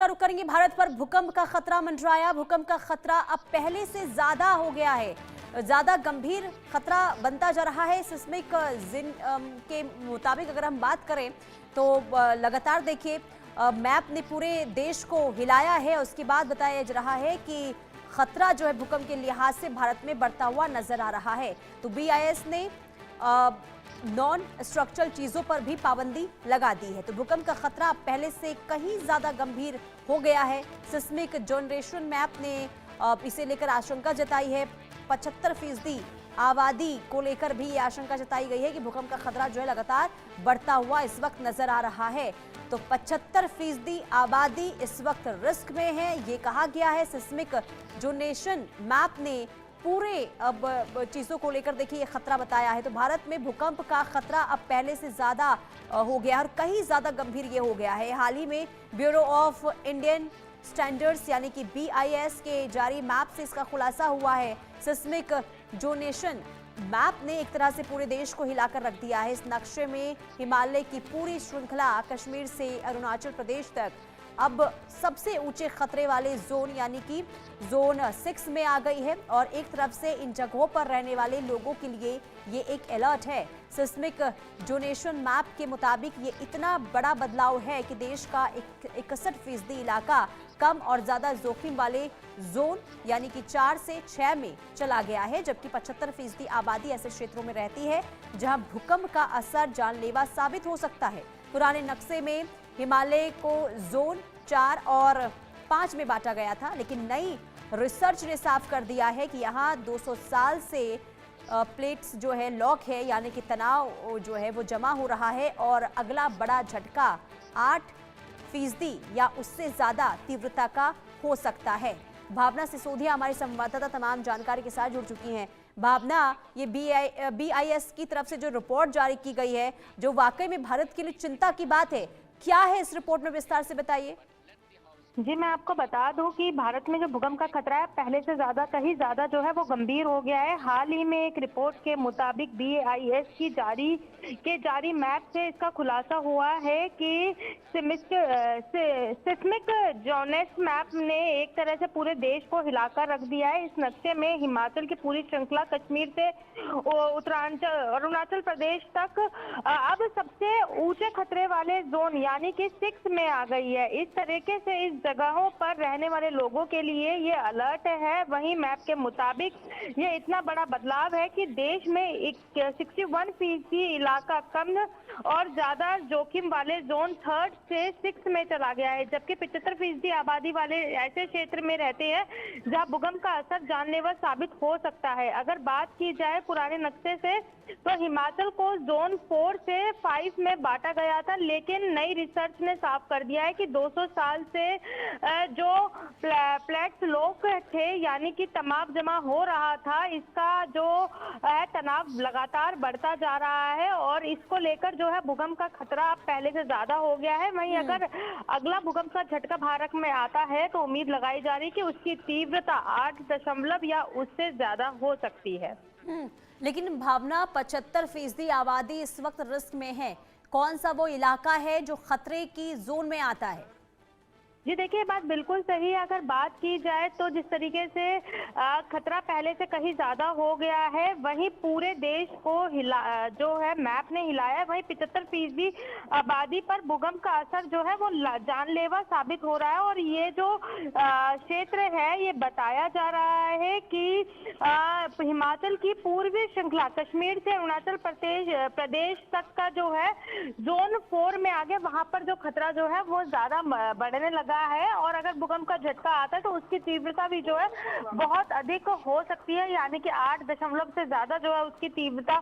रुख करेंगे भारत पर। भूकंप का खतरा मंडराया, भूकंप का खतरा अब पहले से ज्यादा हो गया है, ज्यादा गंभीर खतरा बनता जा रहा है। सिस्मिक के मुताबिक अगर हम बात करें तो लगातार देखिए मैप ने पूरे देश को हिलाया है। उसके बाद बताया जा रहा है कि खतरा जो है भूकंप के लिहाज से भारत में बढ़ता हुआ नजर आ रहा है। तो BIS ने नॉन स्ट्रक्चरल चीजों पर भी पाबंदी लगा दी है। तो भूकंप का खतरा पहले से कहीं ज्यादा गंभीर हो गया है। सिस्मिक जनरेशन मैप ने इसे लेकर आशंका जताई है। 75% आबादी को लेकर भी ये आशंका जताई गई है कि भूकंप का खतरा जो है लगातार बढ़ता हुआ इस वक्त नजर आ रहा है। तो 75% आबादी इस वक्त रिस्क में है, ये कहा गया है। सिस्मिक जनरेशन मैप ने पूरे अब चीज़ों को लेकर देखिए ये खतरा बताया है। तो भारत में भूकंप का खतरा अब पहले से ज़्यादा हो गया और कहीं ज़्यादा गंभीर ये हो गया है। हाल ही में ब्यूरो ऑफ इंडियन स्टैंडर्ड्स यानी कि BIS के जारी मैप से इसका खुलासा हुआ है। सिस्मिक जोनेशन मैप ने एक तरह से पूरे देश को हिलाकर रख दिया है। इस नक्शे में हिमालय की पूरी श्रृंखला कश्मीर से अरुणाचल प्रदेश तक अब सबसे ऊंचे खतरे वाले जोन यानी कि जोन 6 में आ गई है। और एक तरफ से इन जगहों पर रहने वाले लोगों के लिए ये एक अलर्ट है। सिस्मिक जोनेशन मैप के मुताबिक ये इतना बड़ा बदलाव है कि देश का 61% इलाका कम और ज्यादा जोखिम वाले जोन यानी कि 4 से 6 में चला गया है, जबकि 75% आबादी ऐसे क्षेत्रों में रहती है जहां भूकंप का असर जानलेवा साबित हो सकता है। पुराने नक्शे में हिमालय को जोन 4 और 5 में बांटा गया था, लेकिन नई रिसर्च ने साफ कर दिया है कि यहाँ 200 साल से प्लेट्स जो है लॉक है यानी कि तनाव जो है वो जमा हो रहा है और अगला बड़ा झटका 8% या उससे ज्यादा तीव्रता का हो सकता है। भावना सिसोदिया हमारी संवाददाता तमाम जानकारी के साथ जुड़ चुकी हैं। भावना, ये BIS की तरफ से जो रिपोर्ट जारी की गई है जो वाकई में भारत के लिए चिंता की बात है, क्या है इस रिपोर्ट में, विस्तार से बताइए। जी, मैं आपको बता दूं कि भारत में जो भूकंप का खतरा है पहले से कहीं ज्यादा जो है वो गंभीर हो गया है। हाल ही में एक रिपोर्ट के मुताबिक BIS की जारी मैप से इसका खुलासा हुआ है कि सिस्मिक जोनेस मैप ने एक तरह से पूरे देश को हिलाकर रख दिया है। इस नक्शे में हिमाचल की पूरी श्रृंखला कश्मीर से उत्तरांचल अरुणाचल प्रदेश तक अब सबसे ऊंचे खतरे वाले जोन यानी कि 6 में आ गई है। इस तरीके से इस जगहों पर रहने वाले लोगों के लिए ये अलर्ट है। वहीं मैप के मुताबिक ये इतना बड़ा बदलाव है कि देश में 61% इलाका कम और ज्यादा जोखिम वाले जोन 3 से 6 में चला गया है, जबकि 75% आबादी वाले ऐसे क्षेत्र में रहते हैं जहां भूकंप का असर जानलेवा साबित हो सकता है। अगर बात की जाए पुराने नक्शे से तो हिमाचल को जोन 4 से 5 में बांटा गया था, लेकिन नई रिसर्च ने साफ कर दिया है कि 200 साल से जो प्लेट्स लॉक थे यानी कि तनाव जमा हो रहा था, इसका जो तनाव लगातार बढ़ता जा रहा है और इसको लेकर जो है भूकंप का खतरा पहले से ज्यादा हो गया है। वहीं अगर अगला भूकंप का झटका भारत में आता है तो उम्मीद लगाई जा रही है कि उसकी तीव्रता 8 या उससे ज्यादा हो सकती है। लेकिन भावना, 75% आबादी इस वक्त रिस्क में है। कौन सा वो इलाका है जो खतरे की जोन में आता है? जी देखिए, बात बिल्कुल सही है। अगर बात की जाए तो जिस तरीके से खतरा पहले से कहीं ज्यादा हो गया है, वहीं पूरे देश को जो है मैप ने हिलाया है। वहीं 75% आबादी पर भूकंप का असर जो है वो जानलेवा साबित हो रहा है। और ये जो क्षेत्र है ये बताया जा रहा है कि हिमाचल की पूर्वी श्रृंखला कश्मीर से अरुणाचल प्रदेश तक का जो है जोन 4 में आ गया, वहां पर जो खतरा जो है वो ज्यादा बढ़ने लगा है। और अगर भूकंप का झटका आता है तो उसकी तीव्रता भी जो है बहुत अधिक हो सकती है, यानी कि 8 दशमलव से ज्यादा जो है उसकी तीव्रता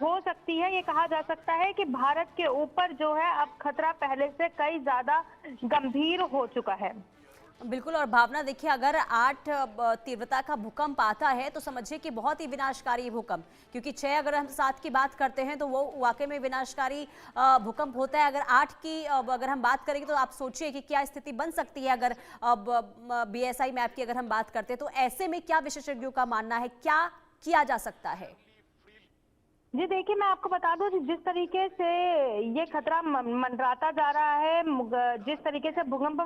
हो सकती है। ये कहा जा सकता है कि भारत के ऊपर जो है अब खतरा पहले से कई ज्यादा गंभीर हो चुका है। बिल्कुल। और भावना, देखिए अगर 8 तीव्रता का भूकंप आता है तो समझिए कि बहुत ही विनाशकारी भूकंप, क्योंकि 6 अगर हम 7 की बात करते हैं तो वो वाकई में विनाशकारी भूकंप होता है। अगर 8 की अगर हम बात करेंगे तो आप सोचिए कि क्या स्थिति बन सकती है अगर BSI मैप की अगर हम बात करते हैं। तो ऐसे में क्या विशेषज्ञों का मानना है, क्या किया जा सकता है? जी देखिए, मैं आपको बता दूं जिस तरीके से ये खतरा मंडराता जा रहा है, जिस तरीके से भूकंप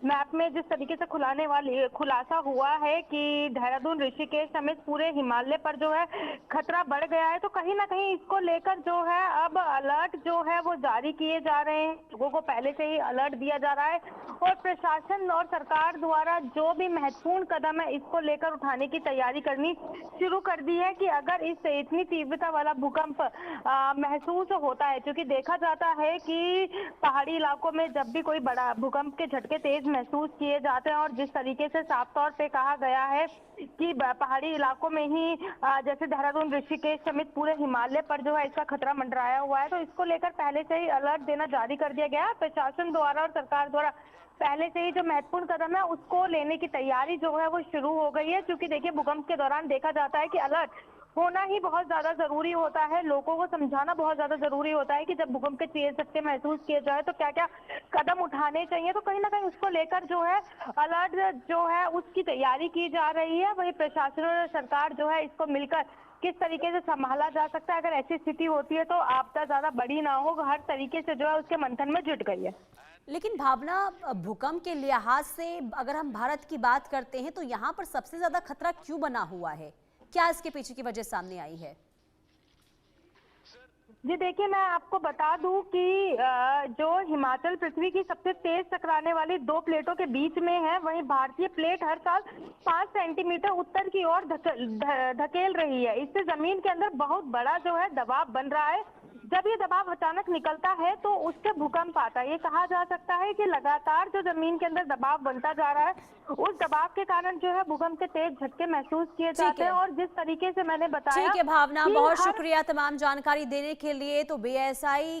मैप में जिस तरीके से खुलासा हुआ है कि देहरादून, ऋषिकेश समेत पूरे हिमालय पर जो है खतरा बढ़ गया है, तो कहीं ना कहीं इसको लेकर जो है अब अलर्ट जो है वो जारी किए जा रहे हैं। लोगों को पहले से ही अलर्ट दिया जा रहा है और प्रशासन और सरकार द्वारा जो भी महत्वपूर्ण कदम है इसको लेकर उठाने की तैयारी करनी शुरू कर दी है कि अगर इस इतनी तीव्रता वाला भूकंप महसूस होता है, क्योंकि देखा जाता है कि पहाड़ी इलाकों में जब भी कोई बड़ा भूकंप के झटके तेज महसूस किए जाते हैं और जिस तरीके से साफ तौर पे कहा गया है कि पहाड़ी इलाकों में ही जैसे देहरादून, ऋषिकेश समेत पूरे हिमालय पर जो है इसका खतरा मंडराया हुआ है, तो इसको लेकर पहले से ही अलर्ट देना जारी कर दिया गया है। प्रशासन द्वारा और सरकार द्वारा पहले से ही जो महत्वपूर्ण कदम है उसको लेने की तैयारी जो है वो शुरू हो गई है, क्योंकि देखिए भूकंप के दौरान देखा जाता है कि अलर्ट होना ही बहुत ज्यादा जरूरी होता है। लोगों को समझाना बहुत ज्यादा जरूरी होता है कि जब भूकंप के तेज झटके महसूस किए जाए तो क्या क्या कदम उठाने चाहिए। तो कहीं ना कहीं उसको लेकर जो है अलर्ट जो है उसकी तैयारी की जा रही है। वही प्रशासन और सरकार जो है इसको मिलकर किस तरीके से संभाला जा सकता है, अगर ऐसी स्थिति होती है तो आपदा ज्यादा बड़ी ना हो, हर तरीके से जो है उसके मंथन में जुट गई है। लेकिन भावना, भूकंप के लिहाज से अगर हम भारत की बात करते हैं तो यहाँ पर सबसे ज्यादा खतरा क्यों बना हुआ है? क्या इसके पीछे की वजह सामने आई है? जी देखिए, मैं आपको बता दूं कि जो हिमाचल पृथ्वी की सबसे तेज टकराने वाली दो प्लेटों के बीच में है, वहीं भारतीय प्लेट हर साल 5 सेंटीमीटर उत्तर की ओर धकेल रही है। इससे जमीन के अंदर बहुत बड़ा जो है दबाव बन रहा है। जब ये दबाव अचानक निकलता है तो उससे भूकंप आता है। ये कहा जा सकता है कि लगातार जो जमीन के अंदर दबाव बनता जा रहा है, उस दबाव के कारण जो है भूकंप के तेज झटके महसूस किए जाते हैं। और जिस तरीके से मैंने बताया, ठीक है भावना, बहुत शुक्रिया तमाम जानकारी देने के लिए। तो बीएसआई की